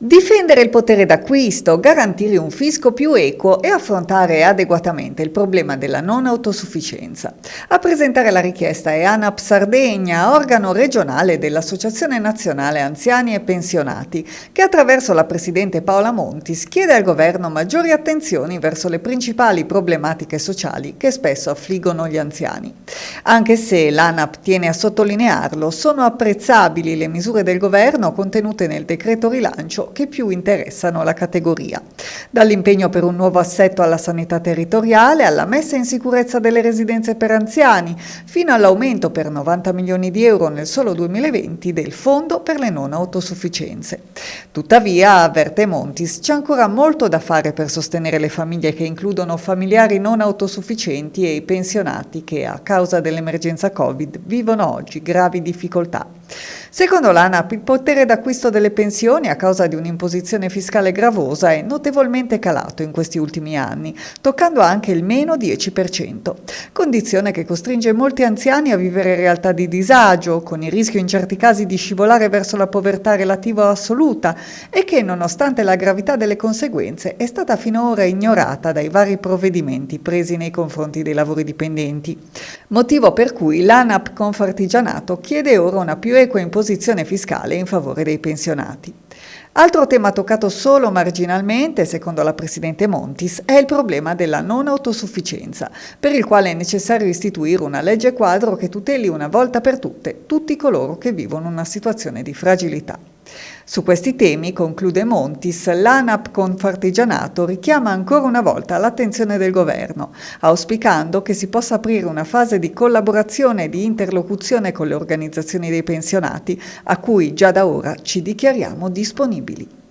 Difendere il potere d'acquisto, garantire un fisco più equo e affrontare adeguatamente il problema della non autosufficienza. A presentare la richiesta è ANAP Sardegna, organo regionale dell'Associazione Nazionale Anziani e Pensionati, che attraverso la presidente Paola Montis chiede al governo maggiori attenzioni verso le principali problematiche sociali che spesso affliggono gli anziani. Anche se l'ANAP tiene a sottolinearlo, sono apprezzabili le misure del governo contenute nel decreto rilancio che più interessano la categoria. Dall'impegno per un nuovo assetto alla sanità territoriale, alla messa in sicurezza delle residenze per anziani, fino all'aumento per 90 milioni di euro nel solo 2020 del fondo per le non autosufficienze. Tuttavia, avverte Montis, c'è ancora molto da fare per sostenere le famiglie che includono familiari non autosufficienti e i pensionati che, a causa dell'emergenza Covid, vivono oggi gravi difficoltà. Secondo l'ANAP, il potere d'acquisto delle pensioni a causa di un'imposizione fiscale gravosa è notevolmente calato in questi ultimi anni, toccando anche il meno 10%, condizione che costringe molti anziani a vivere realtà di disagio, con il rischio in certi casi di scivolare verso la povertà relativa o assoluta e che, nonostante la gravità delle conseguenze, è stata finora ignorata dai vari provvedimenti presi nei confronti dei lavori dipendenti. Motivo per cui l'ANAP Confartigianato chiede ora una più equa imposizione fiscale in favore dei pensionati. Altro tema toccato solo marginalmente, secondo la Presidente Montis, è il problema della non autosufficienza, per il quale è necessario istituire una legge quadro che tuteli una volta per tutte tutti coloro che vivono una situazione di fragilità. Su questi temi, conclude Montis, l'ANAP Confartigianato richiama ancora una volta l'attenzione del governo, auspicando che si possa aprire una fase di collaborazione e di interlocuzione con le organizzazioni dei pensionati, a cui già da ora ci dichiariamo disponibili.